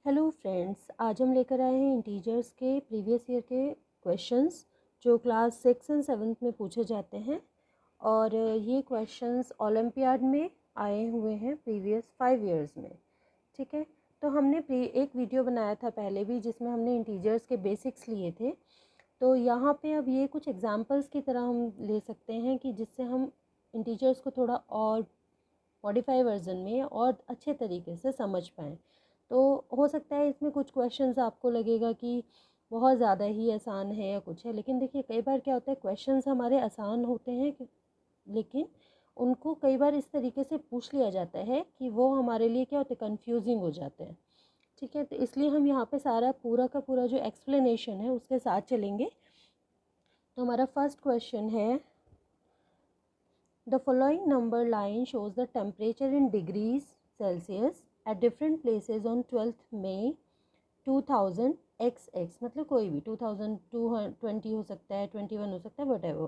Hello friends, आज हम लेकर आए हैं इंटीजर्स के प्रीवियस ईयर के क्वेश्चंस जो क्लास 6 एंड 7 में पूछे जाते हैं। और ये क्वेश्चंस ओलंपियाड में आए हुए हैं प्रीवियस 5 इयर्स में। ठीक है, तो हमने एक वीडियो बनाया था पहले भी जिसमें हमने इंटीजर्स के बेसिक्स लिए थे। तो यहाँ पे अब ये कुछ एग्जांपल्स की तरह हम ले सकते हैं कि जिससे हम इंटीजर्स को थोड़ा और मॉडिफाई वर्जन में और अच्छे तरीके से समझ पाएँ। तो हो सकता है इसमें कुछ क्वेश्चंस आपको लगेगा कि बहुत ज़्यादा ही आसान है या कुछ है, लेकिन देखिए कई बार क्या होता है क्वेश्चंस हमारे आसान होते हैं लेकिन उनको कई बार इस तरीके से पूछ लिया जाता है कि वो हमारे लिए क्या होते हैं, कंफ्यूजिंग हो जाते हैं। ठीक है, तो इसलिए हम यहाँ पे सारा पूरा का पूरा जो एक्सप्लेनेशन है उसके साथ चलेंगे। तो हमारा फर्स्ट क्वेश्चन है, the following number line shows the temperature in degrees Celsius at different places on 12th May 2000 XX, मतलब कोई भी 2220 हो सकता है, 21 हो सकता है, whatever।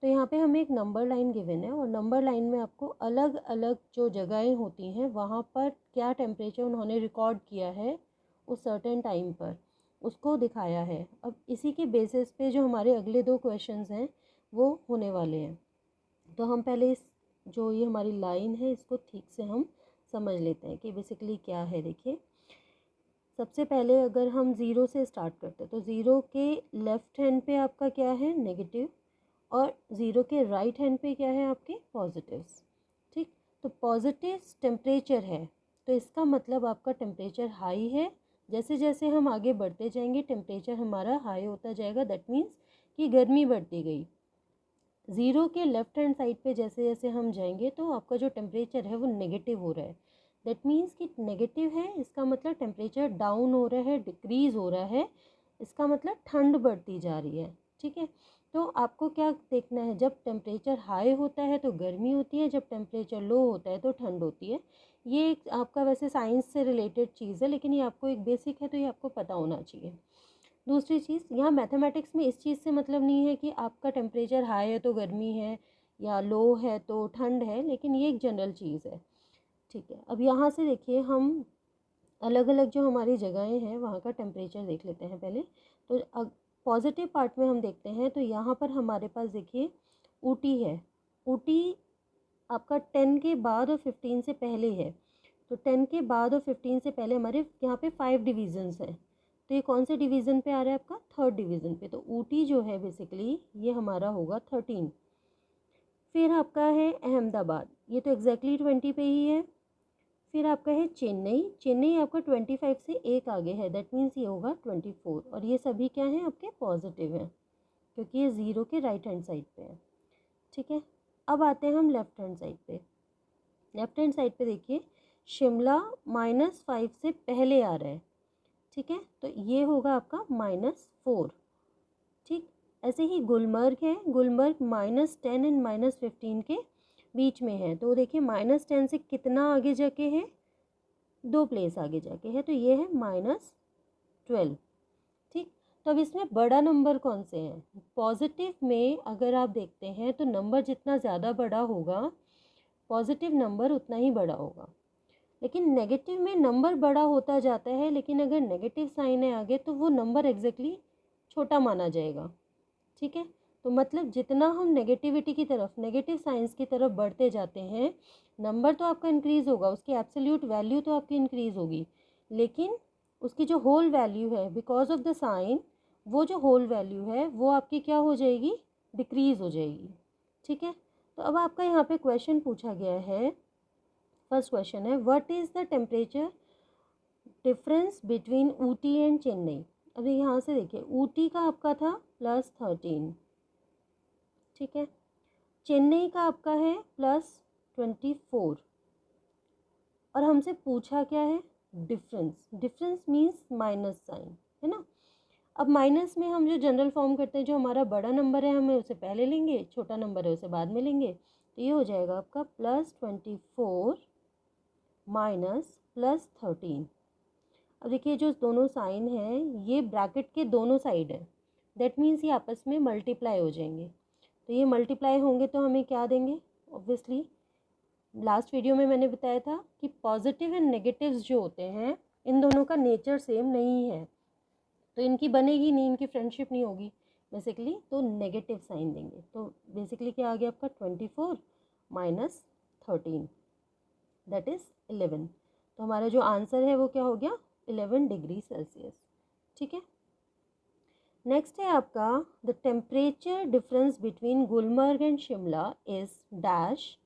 तो यहाँ पे हमें एक नंबर लाइन गिवन है और नंबर लाइन में आपको अलग अलग जो जगहें होती हैं वहाँ पर क्या टेम्परेचर उन्होंने रिकॉर्ड किया है उस सर्टेन टाइम पर, उसको दिखाया है। अब इसी के बेसिस पे जो हमारे अगले दो क्वेश्चंस हैं वो होने वाले हैं। तो हम पहले इस जो ये हमारी लाइन है इसको ठीक से हम समझ लेते हैं कि बेसिकली क्या है। देखिए, सबसे पहले अगर हम ज़ीरो से स्टार्ट करते हैं तो ज़ीरो के लेफ़्ट हैंड पे आपका क्या है, नेगेटिव, और ज़ीरो के राइट हैंड पे क्या है, आपके पॉजिटिव्स। ठीक, तो पॉजिटिव टेम्परेचर है तो इसका मतलब आपका टेम्परेचर हाई है। जैसे जैसे हम आगे बढ़ते जाएंगे टेम्परेचर हमारा हाई होता जाएगा, दैट मीन्स कि गर्मी बढ़ती गई। ज़ीरो के लेफ़्ट हैंड साइड पे जैसे जैसे हम जाएंगे तो आपका जो टेम्परेचर है वो नेगेटिव हो रहा है। दैट मीन्स कि नेगेटिव है, इसका मतलब टेम्परेचर डाउन हो रहा है, डिक्रीज़ हो रहा है, इसका मतलब ठंड बढ़ती जा रही है। ठीक है, तो आपको क्या देखना है, जब टेम्परेचर हाई होता है तो गर्मी होती है, जब टेम्परेचर लो होता है तो ठंड होती है। ये एक आपका वैसे साइंस से रिलेटेड चीज़ है, लेकिन ये आपको एक बेसिक है तो ये आपको पता होना चाहिए। दूसरी चीज़, यहाँ मैथमेटिक्स में इस चीज़ से मतलब नहीं है कि आपका टेम्परेचर हाई है तो गर्मी है या लो है तो ठंड है, लेकिन ये एक जनरल चीज़ है। ठीक है, अब यहाँ से देखिए हम अलग अलग जो हमारी जगहें हैं वहाँ का टेम्परेचर देख लेते हैं पहले। तो पॉजिटिव पार्ट में हम देखते हैं तो यहाँ पर हमारे पास देखिए ऊटी है। ऊटी आपका 10 के बाद और 15 से पहले है। तो 10 के बाद और 15 से पहले हमारे यहाँ पे 5 डिवीज़न्स हैं। तो ये कौन से डिवीज़न पे आ रहा है, आपका थर्ड डिवीज़न पे। तो ऊटी जो है बेसिकली ये हमारा होगा 13। फिर आपका है अहमदाबाद, ये तो एग्जैक्टली 20 पे ही है। फिर आपका है चेन्नई, चेन्नई आपका 25 से एक आगे है, दैट मीन्स ये होगा 24। और ये सभी क्या हैं, आपके पॉजिटिव हैं क्योंकि ये ज़ीरो के राइट हैंड साइड पे है। ठीक है, अब आते हैं हम लेफ्ट हैंड साइड पे। लेफ्ट हैंड साइड पे देखिए शिमला -5 से पहले आ रहा है। ठीक है, तो ये होगा आपका -4। ठीक, ऐसे ही गुलमर्ग है, गुलमर्ग -10 एंड -15 के बीच में है। तो देखिए -10 से कितना आगे जाके है, 2 प्लेस आगे जाके है, तो ये है -12। ठीक, तो अब इसमें बड़ा नंबर कौन से हैं, पॉजिटिव में अगर आप देखते हैं तो नंबर जितना ज़्यादा बड़ा होगा पॉजिटिव नंबर उतना ही बड़ा होगा। लेकिन नेगेटिव में नंबर बड़ा होता जाता है, लेकिन अगर नेगेटिव साइन है आगे तो वो नंबर एग्जैक्टली छोटा माना जाएगा। ठीक है, तो मतलब जितना हम नेगेटिविटी की तरफ, नेगेटिव साइंस की तरफ बढ़ते जाते हैं नंबर तो आपका इंक्रीज़ होगा, उसकी एब्सोल्यूट वैल्यू तो आपकी इंक्रीज़ होगी, लेकिन उसकी जो होल वैल्यू है बिकॉज ऑफ द साइन, वो जो होल वैल्यू है वो आपकी क्या हो जाएगी, डिक्रीज़ हो जाएगी। ठीक है, तो अब आपका यहाँ पे क्वेश्चन पूछा गया है, फर्स्ट क्वेश्चन है, what is the temperature difference between Ooty and Chennai. अभी यहाँ से देखिए ऊटी का आपका था +13। ठीक है, चेन्नई का आपका है +24। और हमसे पूछा क्या है, difference. Difference means minus sign, है ना। अब माइनस में हम जो जनरल फॉर्म करते हैं, जो हमारा बड़ा नंबर है हमें उसे पहले लेंगे, छोटा नंबर है उसे बाद में लेंगे। तो ये हो जाएगा आपका +24 -+13। अब देखिए जो दोनों साइन हैं ये ब्रैकेट के दोनों साइड है, दैट मीन्स ये आपस में मल्टीप्लाई हो जाएंगे। तो ये मल्टीप्लाई होंगे तो हमें क्या देंगे, ऑब्वियसली लास्ट वीडियो में मैंने बताया था कि पॉजिटिव एंड नेगेटिव्स जो होते हैं इन दोनों का नेचर सेम नहीं है, तो इनकी बनेगी नहीं, इनकी फ्रेंडशिप नहीं होगी बेसिकली, तो नेगेटिव साइन देंगे। तो बेसिकली क्या आ गया आपका 24 माइनस 13 दैट इज़ 11। तो हमारा जो आंसर है वो क्या हो गया 11 डिग्री सेल्सियस। ठीक है, नेक्स्ट है आपका the temperature difference between Gulmarg and Shimla is dash.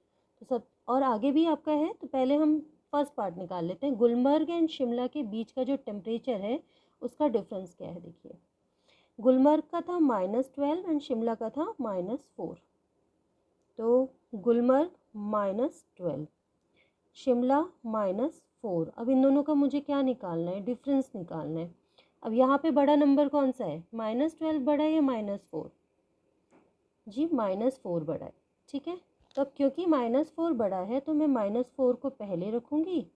तो सब और आगे भी आपका है, तो पहले हम फर्स्ट पार्ट निकाल लेते हैं। गुलमर्ग एंड शिमला के बीच का जो टेम्परेचर है उसका डिफरेंस क्या है। देखिए गुलमर्ग का था -12 एंड शिमला का था -4। तो गुलमर्ग -12, शिमला -4। अब इन दोनों का मुझे क्या निकालना है, डिफरेंस निकालना है। अब यहाँ पे बड़ा नंबर कौन सा है, -12 बड़ा है या -4? जी -4 बड़ा है। ठीक है, तो क्योंकि -4 बड़ा है तो मैं -4 को पहले रखूँगी,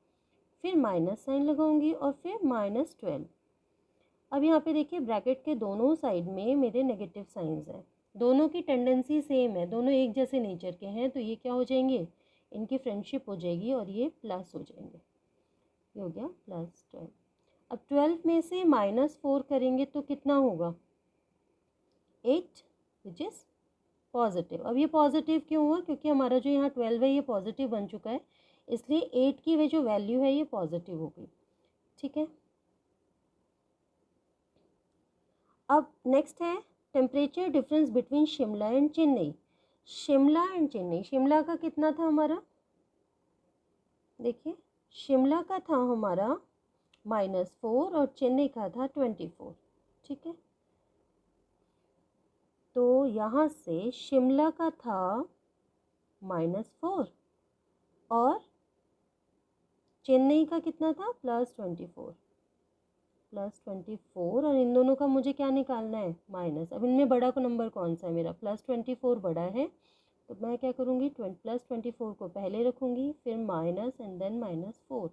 फिर माइनस साइन लगाऊंगी और फिर -12। अब यहाँ पे देखिए ब्रैकेट के दोनों साइड में मेरे नेगेटिव साइंस हैं, दोनों की टेंडेंसी सेम है, दोनों एक जैसे नेचर के हैं, तो ये क्या हो जाएंगे, इनकी फ्रेंडशिप हो जाएगी और ये प्लस हो जाएंगे। ये हो गया +12। अब 12 में से -4 करेंगे तो कितना होगा 8 विच इज़ पॉजिटिव। अब ये पॉजिटिव क्यों हुआ, क्योंकि हमारा जो यहाँ 12 है ये पॉजिटिव बन चुका है, इसलिए 8 की वे जो वैल्यू है ये पॉजिटिव हो गई। ठीक है, अब नेक्स्ट है temperature difference between Shimla and Chennai. Shimla and Chennai, Shimla का कितना था हमारा, देखिए शिमला का था हमारा -4 और चेन्नई का था 24। ठीक है, तो यहाँ से शिमला का था -4 और चेन्नई का कितना था +24 और इन दोनों का मुझे क्या निकालना है माइनस। अब इनमें बड़ा को नंबर कौन सा है, मेरा +24 बड़ा है, तो मैं क्या करूँगी +24 को पहले रखूँगी, फिर माइनस एंड देन -4।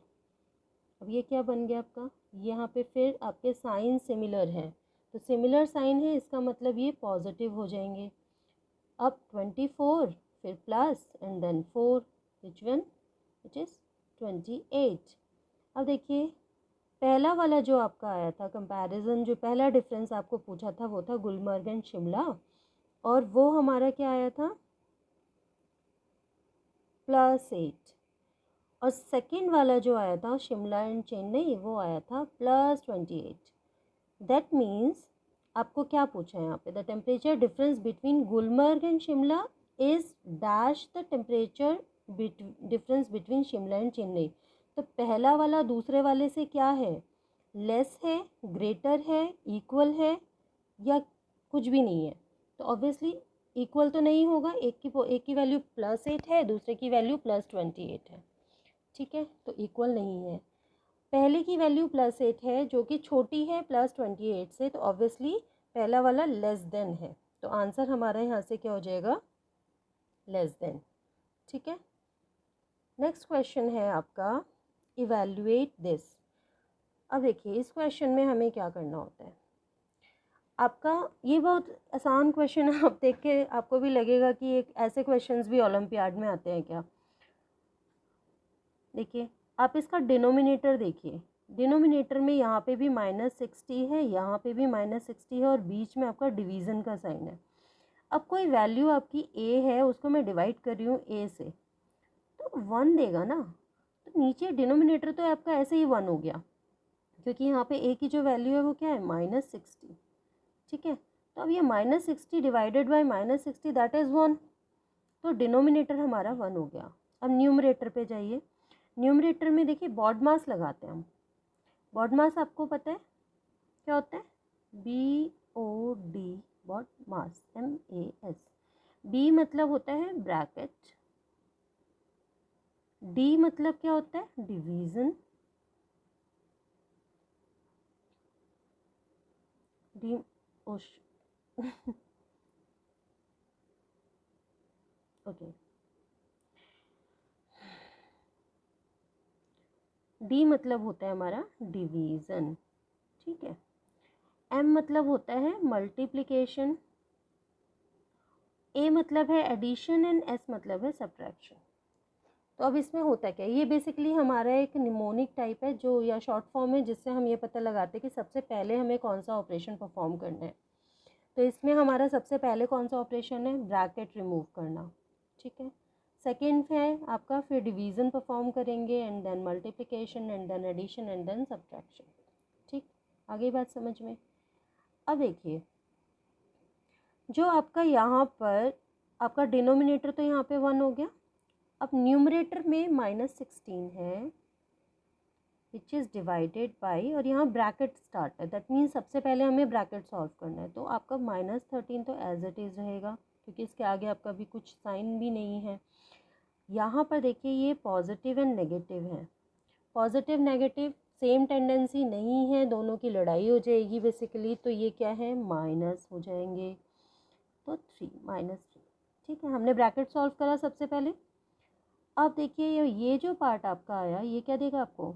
अब ये क्या बन गया आपका, यहाँ पे फिर आपके साइन सिमिलर है, तो सिमिलर साइन है इसका मतलब ये पॉजिटिव हो जाएंगे। अब 24 फिर plus and then 4 which one which is 28। अब देखिए पहला वाला जो आपका आया था कंपैरिजन, जो पहला डिफरेंस आपको पूछा था वो था गुलमर्ग एंड शिमला, और वो हमारा क्या आया था +8। और सेकंड वाला जो आया था शिमला एंड चेन्नई वो आया था +28। दैट मीन्स आपको क्या पूछा है यहाँ पे, the temperature difference between Gulmarg and Shimla is dash the temperature difference between Shimla and Chennai. तो पहला वाला दूसरे वाले से क्या है, लेस है, ग्रेटर है, इक्वल है या कुछ भी नहीं है। तो ऑब्वियसली इक्वल तो नहीं होगा, एक की वैल्यू +8 है, दूसरे की वैल्यू +28 है। ठीक है, तो इक्वल नहीं है। पहले की वैल्यू +8 है जो कि छोटी है +28 से, तो ऑब्वियसली पहला वाला लेस देन है, तो आंसर हमारा यहाँ से क्या हो जाएगा लेस देन। ठीक है, नेक्स्ट क्वेश्चन है आपका इवैल्यूएट दिस। अब देखिए इस क्वेश्चन में हमें क्या करना होता है, आपका ये बहुत आसान क्वेश्चन है, आप देख के आपको भी लगेगा कि एक ऐसे क्वेश्चंस भी ओलंपियाड में आते हैं क्या। देखिए आप इसका डिनोमिनेटर देखिए, डिनोमिनेटर में यहाँ पे भी -60 है, यहाँ पे भी -60 है और बीच में आपका डिवीज़न का साइन है। अब कोई वैल्यू आपकी a है, उसको मैं डिवाइड कर रही हूँ a से, तो 1 देगा ना, तो नीचे डिनोमिनेटर तो आपका ऐसे ही 1 हो गया, क्योंकि यहाँ पे a की जो वैल्यू है वो क्या है -60। ठीक है, तो अब ये -60 डिवाइडेड बाई -60 दैट इज़ 1, तो डिनोमिनेटर हमारा 1 हो गया। अब न्यूमरेटर पे जाइए, न्यूमरेटर में देखिए बॉड मास लगाते हैं हम। बॉड मास आपको पता है क्या होता है, BOD बॉड मास MAS। B मतलब होता है ब्रैकेट, D मतलब क्या होता है डिवीज़न, D ओके, D मतलब होता है हमारा डिवीज़न। ठीक है, M मतलब होता है मल्टीप्लिकेशन, A मतलब है एडिशन एंड S मतलब है सब्ट्रैक्शन। तो अब इसमें होता क्या है, ये बेसिकली हमारा एक निमोनिक टाइप है जो, या शॉर्ट फॉर्म है, जिससे हम ये पता लगाते हैं कि सबसे पहले हमें कौन सा ऑपरेशन परफॉर्म करना है। तो इसमें हमारा सबसे पहले कौन सा ऑपरेशन है, ब्रैकेट रिमूव करना, ठीक है। सेकेंड है आपका फिर डिवीज़न परफॉर्म करेंगे, and then multiplication, and then addition, and then subtraction, ठीक। आगे बात समझ में। अब देखिए, जो आपका यहाँ पर आपका डिनोमिनेटर तो यहाँ पे 1 हो गया। अब न्यूमरेटर में -16 है विच इज़ डिवाइडेड बाई, और यहाँ ब्रैकेट स्टार्ट है, दैट मीन्स सबसे पहले हमें ब्रैकेट सॉल्व करना है। तो आपका -13 तो एज इट इज़ रहेगा, क्योंकि इसके आगे आपका भी कुछ साइन भी नहीं है। यहाँ पर देखिए ये पॉजिटिव एंड नेगेटिव है, पॉजिटिव नेगेटिव सेम टेंडेंसी नहीं है, दोनों की लड़ाई हो जाएगी बेसिकली। तो ये क्या है, माइनस हो जाएंगे, तो -3, ठीक है। हमने ब्रैकेट सॉल्व करा सबसे पहले। अब देखिए ये जो पार्ट आपका आया, ये क्या देगा आपको,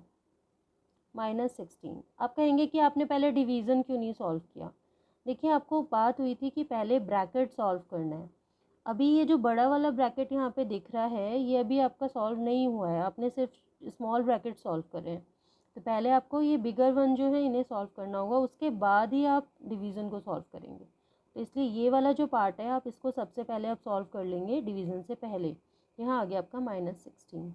-16। आप कहेंगे कि आपने पहले डिवीज़न क्यों नहीं सॉल्व किया। देखिए आपको बात हुई थी कि पहले ब्रैकेट सॉल्व करना है। अभी ये जो बड़ा वाला ब्रैकेट यहाँ पे दिख रहा है, ये अभी आपका सॉल्व नहीं हुआ है, आपने सिर्फ स्मॉल ब्रैकेट सॉल्व करे हैं। तो पहले आपको ये बिगर वन जो है इन्हें सॉल्व करना होगा, उसके बाद ही आप डिवीज़न को सॉल्व करेंगे। तो इसलिए ये वाला जो पार्ट है, आप इसको सबसे पहले आप सॉल्व कर लेंगे डिवीज़न से पहले। यहाँ आ गया आपका -16,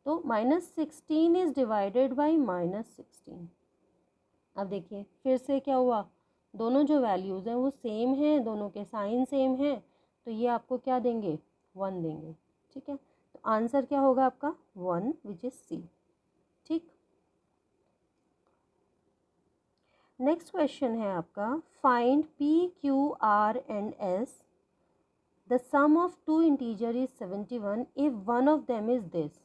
तो -16 इज़ डिवाइडेड बाई -16। अब देखिए फिर से क्या हुआ, दोनों जो वैल्यूज़ हैं वो सेम हैं, दोनों के साइन सेम हैं, तो ये आपको क्या देंगे, 1 देंगे, ठीक है। तो आंसर क्या होगा आपका 1 विच इज़ सी, ठीक। नेक्स्ट क्वेश्चन है आपका, find P, Q, R and S, the sum of two integer is 71 if one of them is this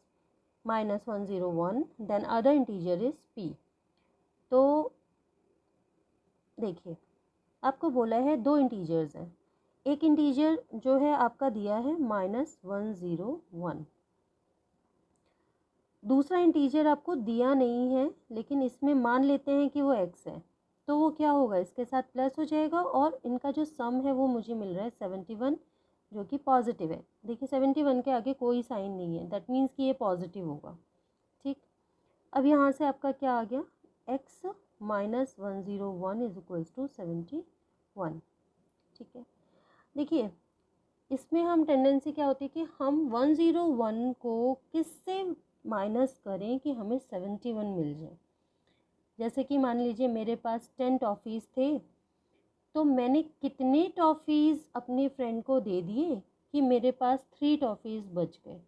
-101, then other integer is P। तो देखिए आपको बोला है दो इंटीजर्स हैं, एक इंटीजर जो है आपका दिया है -101, दूसरा इंटीजर आपको दिया नहीं है, लेकिन इसमें मान लेते हैं कि वो x है, तो वो क्या होगा, इसके साथ प्लस हो जाएगा, और इनका जो सम है वो मुझे मिल रहा है 71, जो कि पॉजिटिव है। देखिए 71 के आगे कोई साइन नहीं है, दैट मीन्स कि ये पॉजिटिव होगा, ठीक। अब यहाँ से आपका क्या आ गया, x -101 इज इक्वल्स टू 71, ठीक है। देखिए इसमें हम टेंडेंसी क्या होती है कि हम 101 को किससे माइनस करें कि हमें 71 मिल जाए। जैसे कि मान लीजिए मेरे पास 10 टॉफ़ीज़ थे, तो मैंने कितने टॉफ़ीज़ अपने फ्रेंड को दे दिए कि मेरे पास 3 टॉफ़ीज़ बच गए,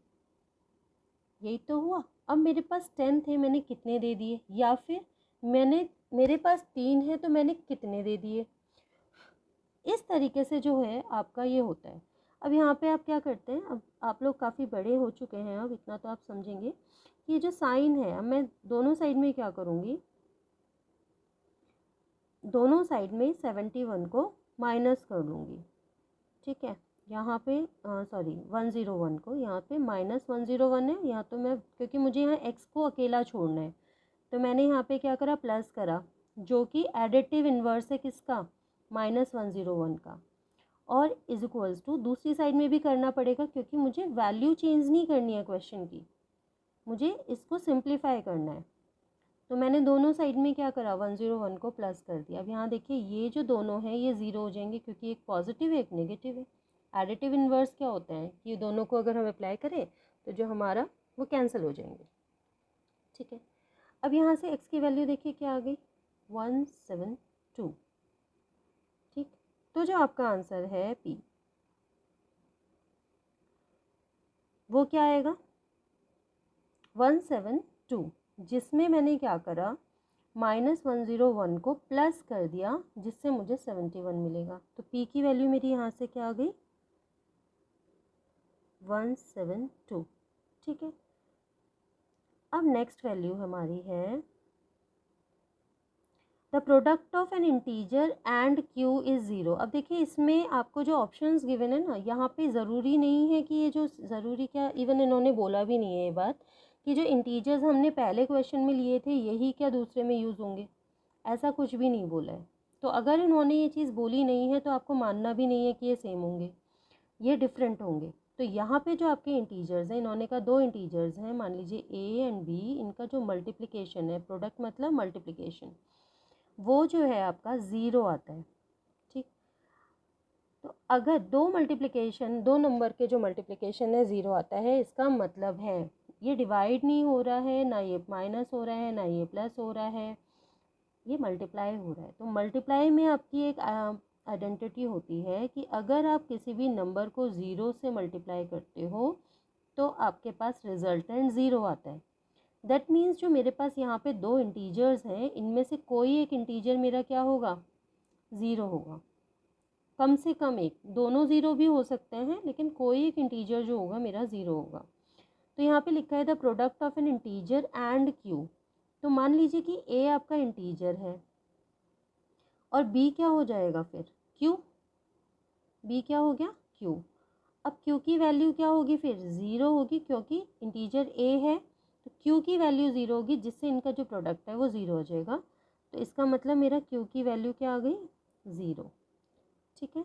यही तो हुआ। अब मेरे पास 10 थे, मैंने कितने दे दिए, या फिर मेरे पास 3 है तो मैंने कितने दे दिए। इस तरीके से जो है आपका ये होता है। अब यहाँ पे आप क्या करते हैं, अब आप लोग काफ़ी बड़े हो चुके हैं, अब इतना तो आप समझेंगे कि ये जो साइन है, अब मैं दोनों साइड में क्या करूँगी, दोनों साइड में 71 को माइनस कर लूँगी, ठीक है। यहाँ पे 101 को यहाँ पे -101 है, यहाँ तो मैं, क्योंकि मुझे यहाँ x को अकेला छोड़ना है, तो मैंने यहाँ पे क्या करा, प्लस करा, जो कि एडिटिव इन्वर्स है किसका, -101 का, और इज इक्वल्स टू दूसरी साइड में भी करना पड़ेगा, क्योंकि मुझे वैल्यू चेंज नहीं करनी है क्वेश्चन की, मुझे इसको सिंप्लीफाई करना है। तो मैंने दोनों साइड में क्या करा, 101 को प्लस कर दिया। अब यहाँ देखिए ये जो दोनों हैं ये ज़ीरो हो जाएंगे, क्योंकि एक पॉजिटिव है एक नेगेटिव है। एडिटिव इन्वर्स क्या होता है कि दोनों को अगर हम अप्लाई करें तो जो हमारा वो कैंसिल हो जाएंगे, ठीक है। अब यहाँ से x की वैल्यू देखिए क्या आ गई, 172, ठीक। तो जो आपका आंसर है P, वो क्या आएगा, 172, जिसमें मैंने क्या करा, -101 को प्लस कर दिया, जिससे मुझे 71 मिलेगा। तो P की वैल्यू मेरी यहाँ से क्या आ गई, 172, ठीक है। अब नेक्स्ट वैल्यू हमारी है, the product of N integer and Q is 0। अब देखिए इसमें आपको जो ऑप्शंस गिवन है ना, यहाँ पे ज़रूरी नहीं है कि ये जो, ज़रूरी क्या, इवन इन्होंने बोला भी नहीं है ये बात कि जो इंटीजर्स हमने पहले क्वेश्चन में लिए थे यही क्या दूसरे में यूज़ होंगे, ऐसा कुछ भी नहीं बोला है। तो अगर इन्होंने ये चीज़ बोली नहीं है तो आपको मानना भी नहीं है कि ये सेम होंगे, ये डिफरेंट होंगे। तो यहाँ पे जो आपके इंटीजर्स हैं, इन्होंने कहा दो इंटीजर्स हैं, मान लीजिए a एंड b, इनका जो मल्टीप्लिकेशन है, प्रोडक्ट मतलब मल्टीप्लिकेशन, वो जो है आपका 0 आता है। ठीक, तो अगर दो नंबर के जो मल्टीप्लिकेशन है 0 आता है, इसका मतलब है ये डिवाइड नहीं हो रहा है, ना ये माइनस हो रहा है, ना ये प्लस हो रहा है, ये मल्टीप्लाई हो रहा है। तो मल्टीप्लाई में आपकी एक आइडेंटिटी होती है कि अगर आप किसी भी नंबर को 0 से मल्टीप्लाई करते हो तो आपके पास रिजल्टेंट 0 आता है। दैट मीन्स जो मेरे पास यहाँ पे दो इंटीजर्स हैं, इनमें से कोई एक इंटीजर मेरा क्या होगा, 0 होगा। कम से कम एक, दोनों 0 भी हो सकते हैं, लेकिन कोई एक इंटीजर जो होगा मेरा 0 होगा। तो यहाँ पे लिखा है the product of N integer and Q. तो मान लीजिए कि a आपका इंटीजर है और b क्या हो जाएगा फिर, q। b क्या हो गया, q। अब q की वैल्यू क्या होगी फिर, 0 होगी, क्योंकि इंटीजर a है तो q की वैल्यू 0 होगी, जिससे इनका जो प्रोडक्ट है वो 0 हो जाएगा। तो इसका मतलब मेरा q की वैल्यू क्या आ गई, 0। ठीक है,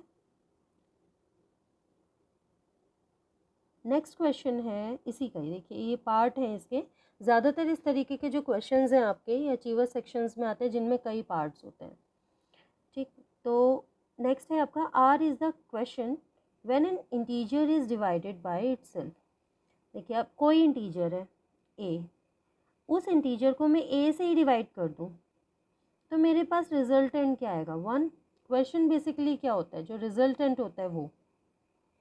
नेक्स्ट क्वेश्चन है इसी का ही, देखिए ये पार्ट है इसके। ज़्यादातर इस तरीके के जो क्वेश्चंस हैं आपके ये अचीवर सेक्शंस में आते हैं, जिनमें कई पार्ट्स होते हैं। ठीक, तो नेक्स्ट है आपका R is the question when an integer is divided by itself. देखिए अब कोई इंटीजर है ए, उस इंटीजर को मैं ए से ही डिवाइड कर दूं तो मेरे पास रिजल्टेंट क्या आएगा, 1। क्वेश्चन बेसिकली क्या होता है, जो रिजल्टेंट होता है वो,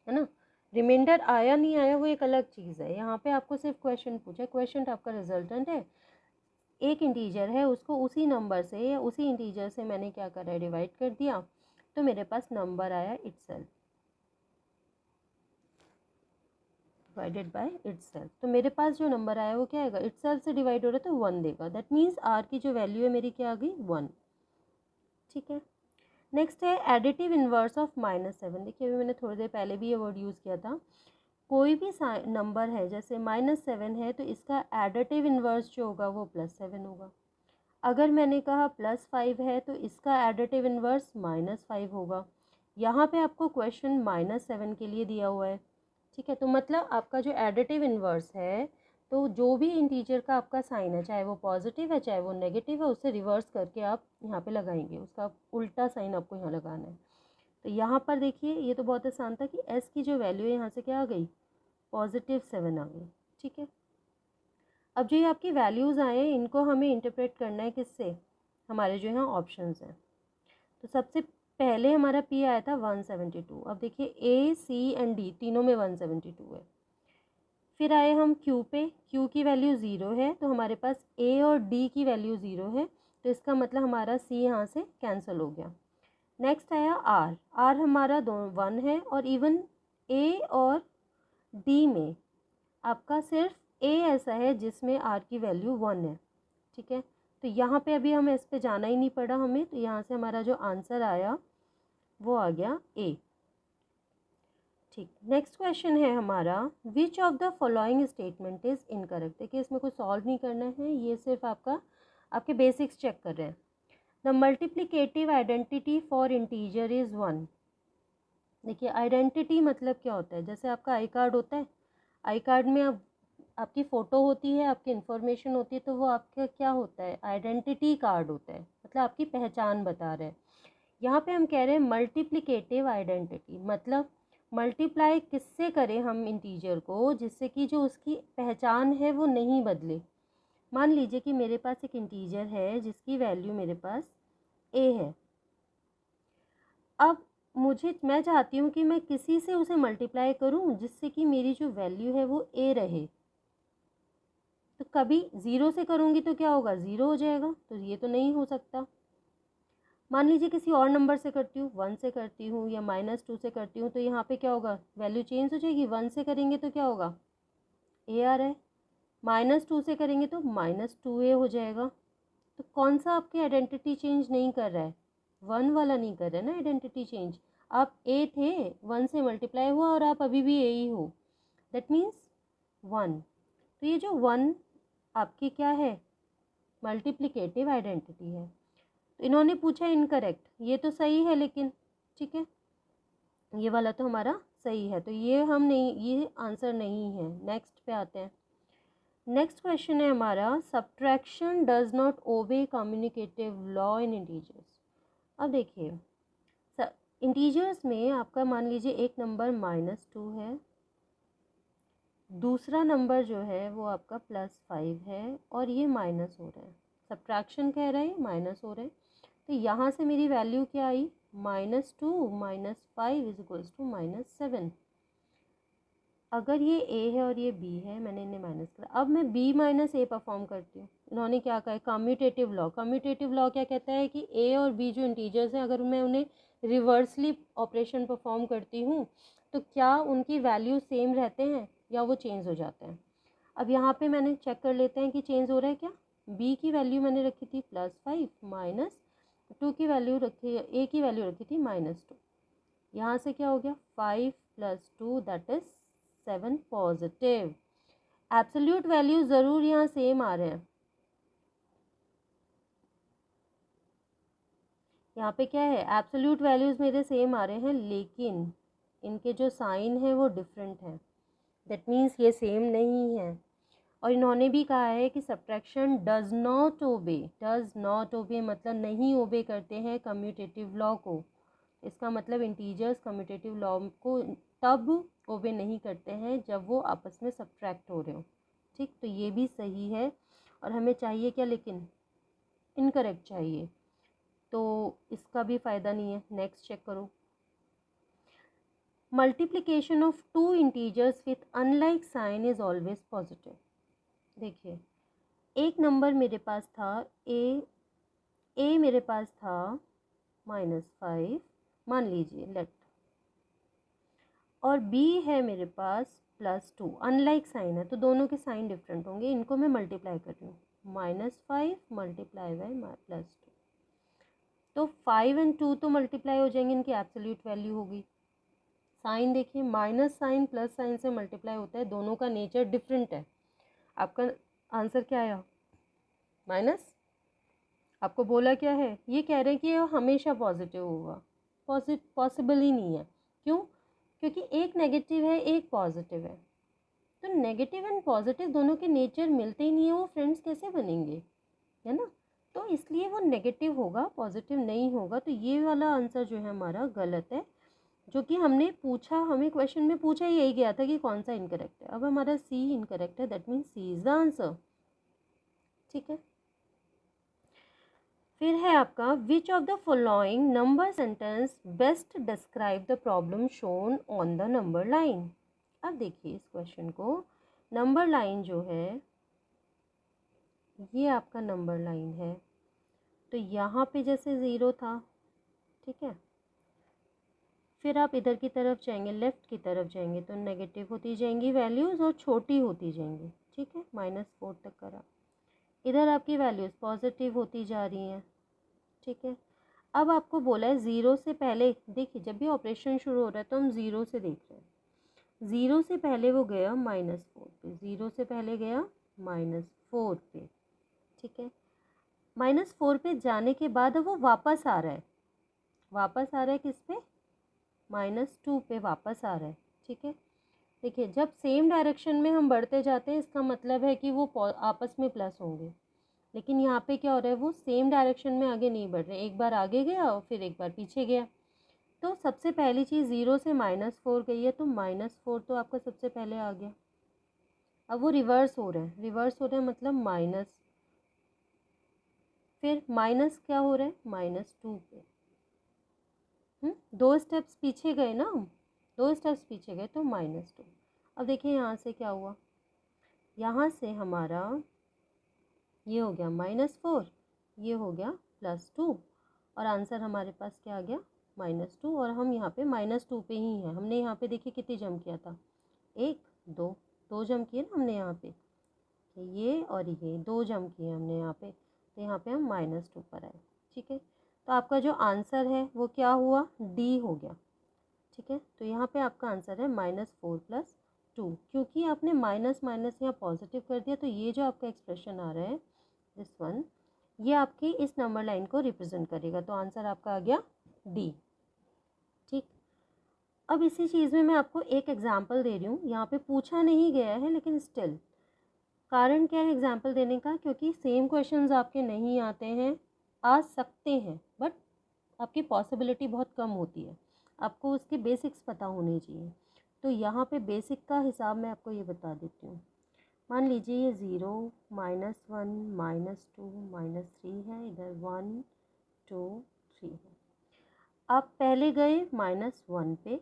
है ना। रिमाइंडर आया नहीं आया वो एक अलग चीज़ है, यहाँ पे आपको सिर्फ क्वेश्चन पूछा है, क्वेश्चन आपका रिजल्टेंट है। एक इंटीजर है, उसको उसी नंबर से या उसी इंटीजर से मैंने क्या करा है, डिवाइड कर दिया, तो मेरे पास नंबर आया इटसेल्फ, डिवाइडेड बाय इटसेल्फ। तो मेरे पास जो नंबर आया वो क्या आएगा, इटसेल्फ से डिवाइड हो रहा है तो 1 देगा। दैट मीन्स आर की जो वैल्यू है मेरी क्या आ गई, 1। ठीक है, नेक्स्ट है एडिटिव इन्वर्स ऑफ -7। देखिए अभी मैंने थोड़ी देर पहले भी ये वर्ड यूज़ किया था। कोई भी नंबर है, जैसे -7 है, तो इसका एडिटिव इन्वर्स जो होगा वो +7 होगा। अगर मैंने कहा +5 है तो इसका एडिटिव इन्वर्स -5 होगा। यहाँ पे आपको क्वेश्चन -7 के लिए दिया हुआ है। ठीक है, तो मतलब आपका जो एडिटिव इन्वर्स है, तो जो भी इंटीजर का आपका साइन है, चाहे वो पॉजिटिव है चाहे वो नेगेटिव है, उसे रिवर्स करके आप यहाँ पे लगाएंगे, उसका उल्टा साइन आपको यहाँ लगाना है। तो यहाँ पर देखिए ये तो बहुत आसान था कि s की जो वैल्यू है यहाँ से क्या आ गई, +7 आ गई। ठीक है, अब जो ये आपकी वैल्यूज़ आए इनको हमें इंटरप्रेट करना है किससे, हमारे जो यहाँ ऑप्शंस हैं। तो सबसे पहले हमारा p आया था 172। अब देखिए a, c एंड d तीनों में 172 है। फिर आए हम q पे, q की वैल्यू 0 है, तो हमारे पास a और d की वैल्यू 0 है, तो इसका मतलब हमारा c यहाँ से कैंसिल हो गया। नेक्स्ट आया r, r हमारा 1 है, और इवन a और d में आपका सिर्फ a ऐसा है जिसमें r की वैल्यू 1 है। ठीक है, तो यहाँ पे अभी हम इस पे जाना ही नहीं पड़ा हमें, तो यहाँ से हमारा जो आंसर आया वो आ गया a। ठीक, नेक्स्ट क्वेश्चन है हमारा विच of the following statement is incorrect. देखिए इसमें कुछ सॉल्व नहीं करना है, ये सिर्फ आपके बेसिक्स चेक कर रहे हैं। The multiplicative identity for integer is 1। देखिए आइडेंटिटी मतलब क्या होता है, जैसे आपका आई कार्ड होता है, आई कार्ड में आपकी फ़ोटो होती है, आपकी इन्फॉर्मेशन होती है, तो वो आपका क्या होता है, आइडेंटिटी कार्ड होता है, मतलब आपकी पहचान बता रहे हैं। यहाँ पे हम कह रहे हैं मल्टीप्लिकेटिव आइडेंटिटी, मतलब मल्टीप्लाई किससे करें हम इंटीजर को, जिससे कि जो उसकी पहचान है वो नहीं बदले। मान लीजिए कि मेरे पास एक इंटीजर है जिसकी वैल्यू मेरे पास a है। अब मैं चाहती हूँ कि मैं किसी से उसे मल्टीप्लाई करूँ जिससे कि मेरी जो वैल्यू है वो a रहे। तो कभी 0 से करूँगी तो क्या होगा, 0 हो जाएगा, तो ये तो नहीं हो सकता। मान लीजिए किसी और नंबर से करती हूँ, 1 से करती हूँ या -2 से करती हूँ, तो यहाँ पे क्या होगा, वैल्यू चेंज हो जाएगी। 1 से करेंगे तो क्या होगा, a आ रहा है, -2 से करेंगे तो -2a हो जाएगा। तो कौन सा आपकी आइडेंटिटी चेंज नहीं कर रहा है, 1 वाला नहीं कर रहा है ना आइडेंटिटी चेंज। आप a थे, 1 से मल्टीप्लाई हुआ और आप अभी भी a ही हो, दैट मीन्स 1। तो ये जो 1 आपकी क्या है, मल्टीप्लिकेटिव आइडेंटिटी है। तो इन्होंने पूछा इनकरेक्ट, ये तो सही है लेकिन, ठीक है, ये वाला तो हमारा सही है, तो ये हम नहीं, ये आंसर नहीं है। नेक्स्ट पे आते हैं। नेक्स्ट क्वेश्चन है हमारा, subtraction does not obey communicative law in integers. अब देखिए, इंटीजर्स में आपका मान लीजिए एक नंबर -2 है, दूसरा नंबर जो है वो आपका +5 है, और ये माइनस हो रहा है, सब्ट्रैक्शन कह रहे हैं, माइनस हो रहे हैं। तो यहाँ से मेरी वैल्यू क्या आई, -2 -5 इज -7। अगर ये a है और ये b है, मैंने इन्हें माइनस करा, अब मैं b माइनस a परफॉर्म करती हूँ। इन्होंने क्या कहा है, कम्यूटेटिव लॉ। कम्यूटेटिव लॉ क्या कहता है कि a और b जो इंटीजर्स हैं, अगर मैं उन्हें रिवर्सली ऑपरेशन परफॉर्म करती हूँ तो क्या उनकी वैल्यू सेम रहते हैं या वो चेंज हो जाते हैं। अब यहाँ पे मैंने चेक कर लेते हैं कि चेंज हो रहा है क्या। b की वैल्यू मैंने रखी थी +5, -2 की वैल्यू रखी, a की वैल्यू रखी थी -2। यहाँ से क्या हो गया, 5 + 2 that is 7 positive. Absolute value ज़रूर यहाँ सेम आ रहे हैं। यहाँ पे क्या है, एब्सोल्यूट वैल्यूज़ मेरे सेम आ रहे हैं, लेकिन इनके जो साइन है वो डिफरेंट है। दैट मीन्स ये सेम नहीं है। और इन्होंने भी कहा है कि सब्ट्रैक्शन डज नॉट ओबे मतलब नहीं ओबे करते हैं कम्यूटेटिव लॉ को। इसका मतलब इंटीजर्स कम्यूटेटिव लॉ को तब ओबे नहीं करते हैं जब वो आपस में सब्ट्रैक्ट हो रहे हो। ठीक, तो ये भी सही है। और हमें चाहिए क्या, लेकिन इनकरेक्ट चाहिए, तो इसका भी फ़ायदा नहीं है। नेक्स्ट चेक करो, multiplication of 2 integers with unlike sign is always positive. देखिए, एक नंबर मेरे पास था ए मेरे पास था -5 मान लीजिए, लेट, और b है मेरे पास +2। अनलाइक साइन है तो दोनों के साइन डिफरेंट होंगे, इनको मैं मल्टीप्लाई कर रही हूँ, -5 मल्टीप्लाई बाय +2। तो 5 और 2 तो मल्टीप्लाई हो जाएंगे, इनकी एब्सोल्यूट वैल्यू होगी। साइन देखिए, माइनस साइन प्लस साइन से मल्टीप्लाई होता है, दोनों का नेचर डिफरेंट है। आपका आंसर क्या आया, माइनस। आपको बोला क्या है, ये कह रहे हैं कि ये हमेशा पॉजिटिव होगा, पॉसिबल ही नहीं है। क्यों, क्योंकि एक नेगेटिव है एक पॉजिटिव है, तो नेगेटिव एंड पॉजिटिव दोनों के नेचर मिलते ही नहीं है, वो फ्रेंड्स कैसे बनेंगे, है ना। तो इसलिए वो नेगेटिव होगा, पॉजिटिव नहीं होगा। तो ये वाला आंसर जो है हमारा गलत है, जो कि हमने पूछा, हमें क्वेश्चन में पूछा यही गया था कि कौन सा इनकरेक्ट है। अब हमारा सी इनकरेक्ट है, that means C is the answer. ठीक है, फिर है आपका, which of the following number sentence best describe the problem shown on the number line. अब देखिए इस क्वेश्चन को, नंबर लाइन जो है ये आपका नंबर लाइन है, तो यहाँ पे जैसे 0 था, ठीक है, फिर आप इधर की तरफ जाएंगे, लेफ़्ट की तरफ जाएंगे तो नेगेटिव होती जाएंगी वैल्यूज़ और छोटी होती जाएंगी। ठीक है, -4 तक करा, इधर आपकी वैल्यूज़ पॉजिटिव होती जा रही हैं। ठीक है, अब आपको बोला है 0 से पहले, देखिए जब भी ऑपरेशन शुरू हो रहा है तो हम 0 से देख रहे हैं। 0 से पहले वो गया -4 पे, 0 से पहले गया -4 पे। ठीक है, -4 पे जाने के बाद अब वो वापस आ रहा है, वापस आ रहा है किस पे, -2 पे वापस आ रहा है। ठीक है, देखिए जब सेम डायरेक्शन में हम बढ़ते जाते हैं इसका मतलब है कि वो आपस में प्लस होंगे, लेकिन यहाँ पे क्या हो रहा है, वो सेम डायरेक्शन में आगे नहीं बढ़ रहे, एक बार आगे गया और फिर एक बार पीछे गया। तो सबसे पहली चीज़ 0 से -4 गई है, तो -4 तो आपका सबसे पहले आ गया। अब वो रिवर्स हो रहे हैं, रिवर्स हो रहे हैं मतलब माइनस, फिर माइनस क्या हो रहा है, -2 पे। 2 स्टेप्स पीछे गए ना हम, 2 स्टेप्स पीछे गए तो -2। अब देखिए यहाँ से क्या हुआ, यहाँ से हमारा ये हो गया -4, ये हो गया +2, और आंसर हमारे पास क्या आ गया, -2। और हम यहाँ पे -2 पे ही हैं। हमने यहाँ पे देखिए कितनी जम किया था, 1 2 2 जम किए ना हमने यहाँ पे, ये और ये 2 जम किए हमने यहाँ पे, तो यहाँ पे हम -2 पर आए। ठीक है, तो आपका जो आंसर है वो क्या हुआ, डी हो गया। ठीक है, तो यहाँ पे आपका आंसर है -4 + 2, क्योंकि आपने माइनस माइनस यहाँ पॉजिटिव कर दिया, तो ये जो आपका एक्सप्रेशन आ रहा है दिस वन, ये आपकी इस नंबर लाइन को रिप्रेजेंट करेगा, तो आंसर आपका आ गया डी। ठीक, अब इसी चीज़ में मैं आपको एक एग्जांपल दे रही हूँ, यहाँ पे पूछा नहीं गया है लेकिन स्टिल कारण क्या है एग्जांपल देने का, क्योंकि सेम क्वेश्चंस आपके नहीं आते हैं, आ सकते हैं बट आपकी पॉसिबिलिटी बहुत कम होती है, आपको उसके बेसिक्स पता होने चाहिए। तो यहाँ पे बेसिक का हिसाब मैं आपको ये बता देती हूँ। मान लीजिए ये 0, -1, -2, -3 है, इधर 1, 2, 3 है। आप पहले गए -1 पे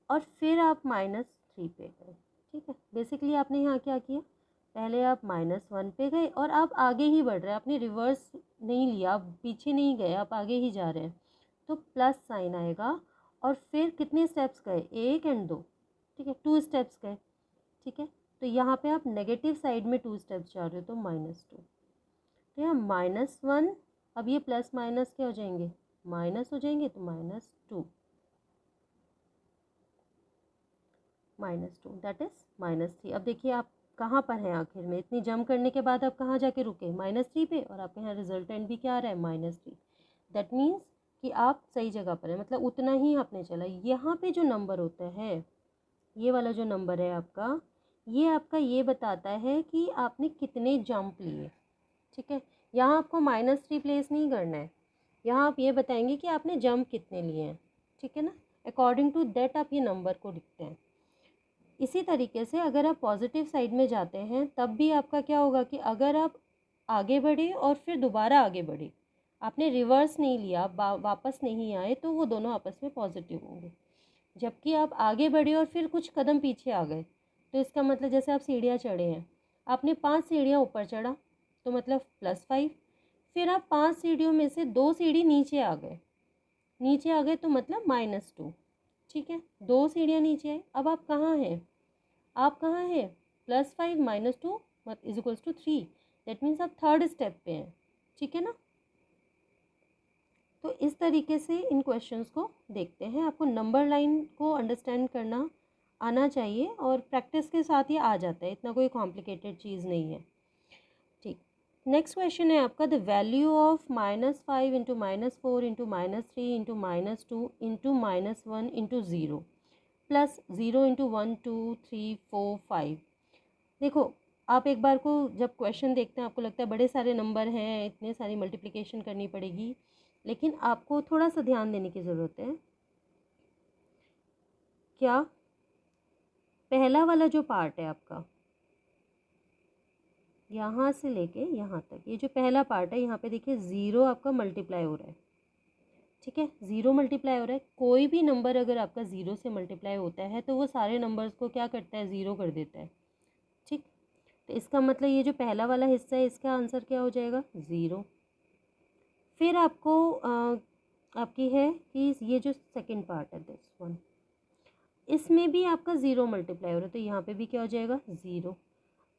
और फिर आप -3 पे गए, ठीक है। बेसिकली आपने यहाँ क्या किया, पहले आप -1 पे गए और आप आगे ही बढ़ रहे हैं, आपने रिवर्स नहीं लिया, आप पीछे नहीं गए, आप आगे ही जा रहे हैं, तो प्लस साइन आएगा। और फिर कितने स्टेप्स गए, 1 और 2, ठीक है, 2 स्टेप्स गए, ठीक है। तो यहाँ पे आप नेगेटिव साइड में 2 स्टेप्स जा रहे हो, तो -2। तो यहाँ -1, अब ये प्लस माइनस क्या हो जाएंगे, माइनस हो जाएंगे, तो -2, -2 दैट इज़ -3। अब देखिए आप कहाँ पर हैं, आखिर में इतनी जंप करने के बाद आप कहाँ जाके रुके, -3 पे, और आपके यहाँ रिजल्टेंट भी क्या आ रहा है, -3। दैट मीन्स कि आप सही जगह पर हैं, मतलब उतना ही आपने चला। यहाँ पे जो नंबर होता है, ये वाला जो नंबर है आपका, ये आपका ये बताता है कि आपने कितने जंप लिए, ठीक है। यहाँ आपको -3 प्लेस नहीं करना है, यहाँ आप ये बताएंगे कि आपने जंप कितने लिए हैं, ठीक है ना। अकॉर्डिंग टू दैट आप ये नंबर को लिखते हैं। इसी तरीके से अगर आप पॉजिटिव साइड में जाते हैं तब भी आपका क्या होगा कि अगर आप आगे बढ़े और फिर दोबारा आगे बढ़े, आपने रिवर्स नहीं लिया, आप वापस नहीं आए, तो वो दोनों आपस में पॉजिटिव होंगे। जबकि आप आगे बढ़े और फिर कुछ कदम पीछे आ गए, तो इसका मतलब जैसे आप सीढ़ियाँ चढ़े हैं, आपने 5 सीढ़ियाँ ऊपर चढ़ा, तो मतलब +5। फिर आप 5 सीढ़ियों में से 2 सीढ़ी नीचे आ गए, तो मतलब -2, ठीक है। 2 सीढ़ियाँ नीचे आए, अब आप कहाँ हैं, +5 -2 = 3, दैट मीन्स आप थर्ड स्टेप पे हैं, ठीक है ना। तो इस तरीके से इन क्वेश्चंस को देखते हैं। आपको नंबर लाइन को अंडरस्टैंड करना आना चाहिए और प्रैक्टिस के साथ ये आ जाता है, इतना कोई कॉम्प्लिकेटेड चीज़ नहीं है, ठीक। नेक्स्ट क्वेश्चन है आपका, the value of -5 into -4 into -3 into -2 into -1 into 0 plus 0 into 1 2 3 4 5। देखो आप एक बार को जब क्वेश्चन देखते हैं आपको लगता है बड़े सारे नंबर हैं, इतने सारी मल्टीप्लिकेशन करनी पड़ेगी, लेकिन आपको थोड़ा सा ध्यान देने की ज़रूरत है। क्या पहला वाला जो पार्ट है आपका, यहाँ से लेके यहाँ तक, ये जो पहला पार्ट है, यहाँ पे देखिए 0 आपका मल्टीप्लाई हो रहा है, ठीक है, 0 मल्टीप्लाई हो रहा है। कोई भी नंबर अगर आपका 0 से मल्टीप्लाई होता है तो वो सारे नंबर्स को क्या करता है, 0 कर देता है, ठीक। तो इसका मतलब ये जो पहला वाला हिस्सा है, इसका आंसर क्या हो जाएगा, 0। फिर आपको आपकी है कि ये जो सेकंड पार्ट है, दिस वन, इसमें भी आपका 0 मल्टीप्लाई हो रहा है, तो यहाँ पे भी क्या हो जाएगा, 0।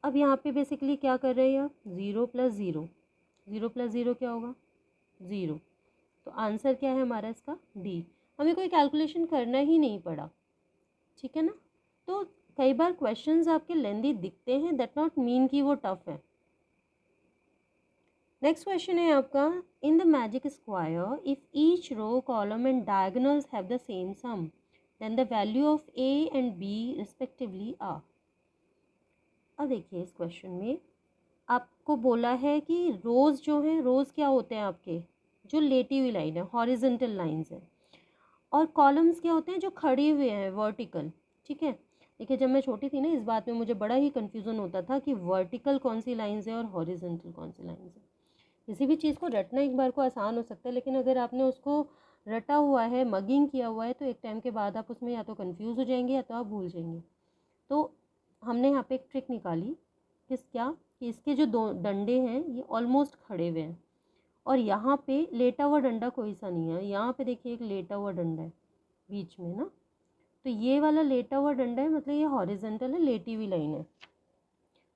अब यहाँ पे बेसिकली क्या कर रहे हैं आप, 0 + 0, 0 + 0 क्या होगा, 0। तो आंसर क्या है हमारा इसका, डी। हमें कोई कैलकुलेशन करना ही नहीं पड़ा, ठीक है ना। तो कई बार क्वेश्चंस आपके लेंदी दिखते हैं, दैट नॉट मीन कि वो टफ है। नेक्स्ट क्वेश्चन है आपका, in the magic square if each row column and diagonals have the same sum then the value of A and B respectively are. अब देखिए इस क्वेश्चन में आपको बोला है कि रोज़ जो हैं, रोज़ क्या होते हैं आपके, जो लेटी हुई लाइन है, हॉरिजेंटल लाइंस है, और कॉलम्स क्या होते हैं, जो खड़े हुए हैं, वर्टिकल, ठीक है। देखिए जब मैं छोटी थी ना, इस बात में मुझे बड़ा ही कन्फ्यूज़न होता था कि वर्टिकल कौन सी लाइंस है और हॉरिजेंटल कौन सी लाइंस है। किसी भी चीज़ को रटना एक बार को आसान हो सकता है, लेकिन अगर आपने उसको रटा हुआ है, मगिंग किया हुआ है, तो एक टाइम के बाद आप उसमें या तो कंफ्यूज हो जाएंगे या तो आप भूल जाएंगे। तो हमने यहाँ पे एक ट्रिक निकाली, क्या कि इसके जो 2 डंडे हैं ये ऑलमोस्ट खड़े हुए हैं, और यहाँ पे लेटा हुआ डंडा कोई सा नहीं है। यहाँ पे देखिए एक लेटा हुआ डंडा है बीच में ना, तो ये वाला लेटा हुआ डंडा है, मतलब ये हॉरिजेंटल है, लेटी हुई लाइन है।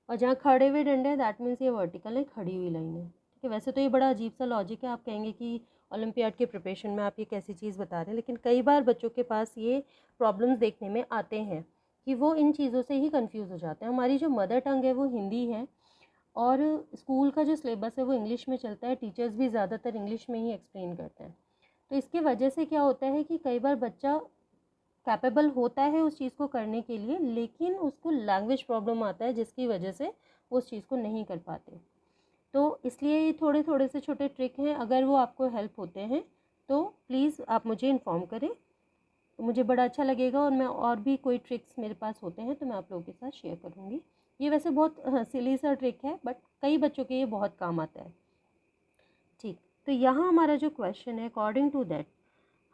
और जहाँ खड़े हुए डंडे हैं दैट मीन्स ये वर्टिकल है, खड़ी हुई लाइन है, ठीक है। वैसे तो ये बड़ा अजीब सा लॉजिक है, आप कहेंगे कि ओलंपियाड के प्रिपरेशन में आप ये कैसी चीज़ बता रहे हैं, लेकिन कई बार बच्चों के पास ये प्रॉब्लम्स देखने में आते हैं कि वो इन चीज़ों से ही कंफ्यूज हो जाते हैं। हमारी जो मदर टंग है वो हिंदी है, और स्कूल का जो सिलेबस है वो इंग्लिश में चलता है, टीचर्स भी ज़्यादातर इंग्लिश में ही एक्सप्लेन करते हैं। तो इसके वजह से क्या होता है कि कई बार बच्चा कैपेबल होता है उस चीज़ को करने के लिए, लेकिन उसको लैंग्वेज प्रॉब्लम आता है जिसकी वजह से वो उस चीज़ को नहीं कर पाते। तो इसलिए ये थोड़े थोड़े से छोटे ट्रिक हैं, अगर वो आपको हेल्प होते हैं तो प्लीज़ आप मुझे इन्फॉर्म करें, तो मुझे बड़ा अच्छा लगेगा। और मैं और भी कोई ट्रिक्स मेरे पास होते हैं तो मैं आप लोगों के साथ शेयर करूँगी। ये वैसे बहुत सिली सा ट्रिक है, बट कई बच्चों के ये बहुत काम आता है। ठीक, तो यहाँ हमारा जो क्वेश्चन है, अकॉर्डिंग टू दैट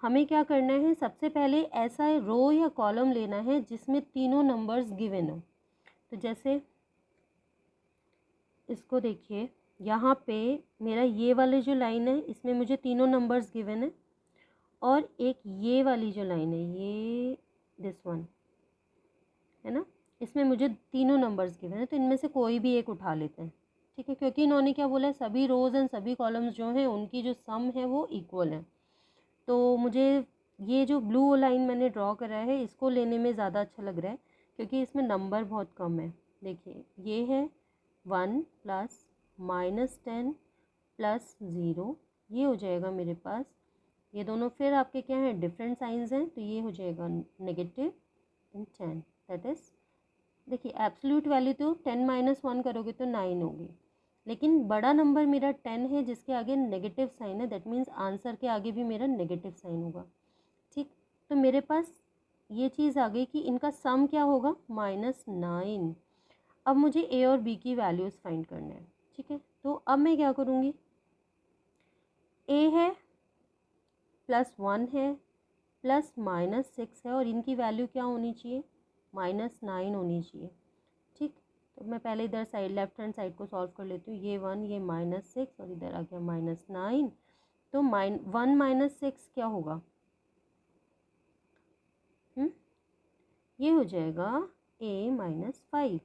हमें क्या करना है, सबसे पहले ऐसा रो या कॉलम लेना है जिसमें तीनों नंबर्स गिवन हो। तो जैसे इसको देखिए, यहाँ पे मेरा ये वाली जो लाइन है इसमें मुझे तीनों नंबर्स गिवन है, और एक ये वाली जो लाइन है, ये दिस वन है ना, इसमें मुझे तीनों नंबर्स गिवन है। तो इनमें से कोई भी एक उठा लेते हैं, ठीक है, क्योंकि इन्होंने क्या बोला है, सभी रोज़ एंड सभी कॉलम्स जो हैं उनकी जो सम है वो इक्वल है। तो मुझे ये जो ब्लू लाइन मैंने ड्रॉ करा है इसको लेने में ज़्यादा अच्छा लग रहा है, क्योंकि इसमें नंबर बहुत कम है। देखिए ये है 1 प्लस -10 प्लस 0, ये हो जाएगा मेरे पास। ये दोनों फिर आपके क्या हैं, डिफरेंट साइंस हैं, तो ये हो जाएगा नेगेटिव एंड 10। दैट इज़, देखिए एब्सोल्यूट वैल्यू तो 10 - 1 करोगे तो 9 होगी, लेकिन बड़ा नंबर मेरा 10 है जिसके आगे नेगेटिव साइन है, दैट मीन्स आंसर के आगे भी मेरा नेगेटिव साइन होगा। ठीक, तो मेरे पास ये चीज़ आ गई कि इनका सम क्या होगा, -9। अब मुझे ए और बी की वैल्यूज़ फाइंड करना है। ठीक है, तो अब मैं क्या करूँगी, ए है +1 है प्लस -6 है, और इनकी वैल्यू क्या होनी चाहिए, -9 होनी चाहिए। ठीक, तो मैं पहले इधर साइड लेफ्ट हैंड साइड को सॉल्व कर लेती हूँ। ये 1, ये -6 और इधर आ गया -9। तो 1 - 6 क्या होगा, ये हो जाएगा a - 5।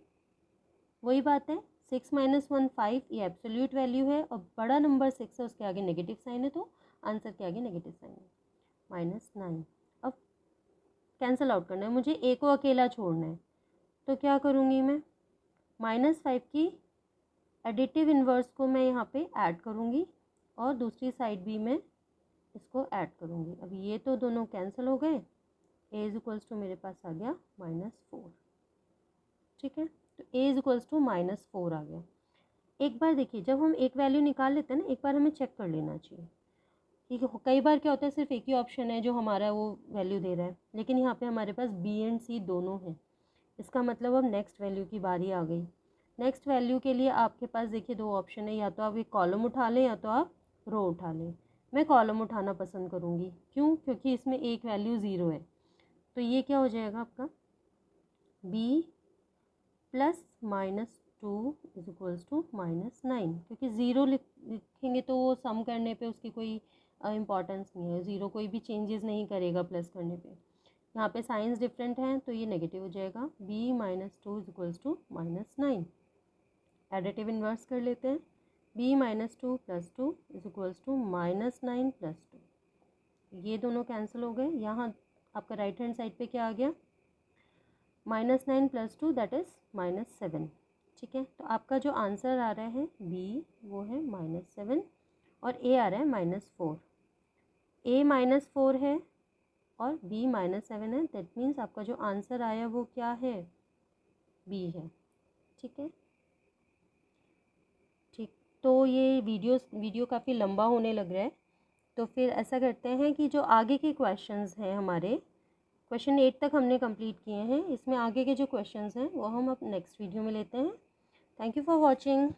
वही बात है, 6 - 1 5, ये एब्सोल्यूट वैल्यू है, और बड़ा नंबर 6 है उसके आगे नेगेटिव साइन है, तो आंसर के आगे नेगेटिव साइन है, -9। अब कैंसिल आउट करना है मुझे, a को अकेला छोड़ना है, तो क्या करूँगी मैं, -5 की एडिटिव इन्वर्स को मैं यहाँ पे ऐड करूँगी, और दूसरी साइड भी मैं इसको ऐड करूँगी। अब ये तो दोनों कैंसिल हो गए, a इज इक्वल्स टू मेरे पास आ गया -4। ठीक है, तो a इज इक्वल्स टू -4 आ गया। एक बार देखिए, जब हम एक वैल्यू निकाल लेते हैं ना, एक बार हमें चेक कर लेना चाहिए कि कई बार क्या होता है, सिर्फ एक ही ऑप्शन है जो हमारा वो वैल्यू दे रहा है, लेकिन यहाँ पे हमारे पास b एंड c दोनों हैं। इसका मतलब अब नेक्स्ट वैल्यू की बारी आ गई। नेक्स्ट वैल्यू के लिए आपके पास देखिए दो ऑप्शन है, या तो आप एक कॉलम उठा लें या तो आप रो उठा लें। मैं कॉलम उठाना पसंद करूँगी, क्यों, क्योंकि इसमें एक वैल्यू 0 है। तो ये क्या हो जाएगा आपका, b plus -2 is equals to -9, क्योंकि 0 लिखेंगे तो वो सम करने पे उसकी कोई इम्पॉर्टेंस नहीं है, 0 कोई भी चेंजेस नहीं करेगा प्लस करने पे। यहाँ पे साइंस डिफरेंट हैं तो ये नेगेटिव हो जाएगा, b - 2 is equals to -9। Additive inverse कर लेते हैं, b - 2 + 2 इज इक्वल्स टू -9 + 2। ये दोनों कैंसिल हो गए। यहाँ आपका राइट हैंड साइड पे क्या आ गया, -9 + 2 दैट इज़ -7। ठीक है, तो आपका जो आंसर आ रहा है b वो है -7, और a आ रहा है -4। a -4 है और b -7 है, दैट मीन्स आपका जो आंसर आया वो क्या है, b है। ठीक है, ठीक, तो ये वीडियो काफ़ी लंबा होने लग रहा है, तो फिर ऐसा करते हैं कि जो आगे के क्वेश्चंस हैं हमारे, क्वेश्चन 8 तक हमने कंप्लीट किए हैं, इसमें आगे के जो क्वेश्चंस हैं वो हम अब नेक्स्ट वीडियो में लेते हैं। Thank you for watching.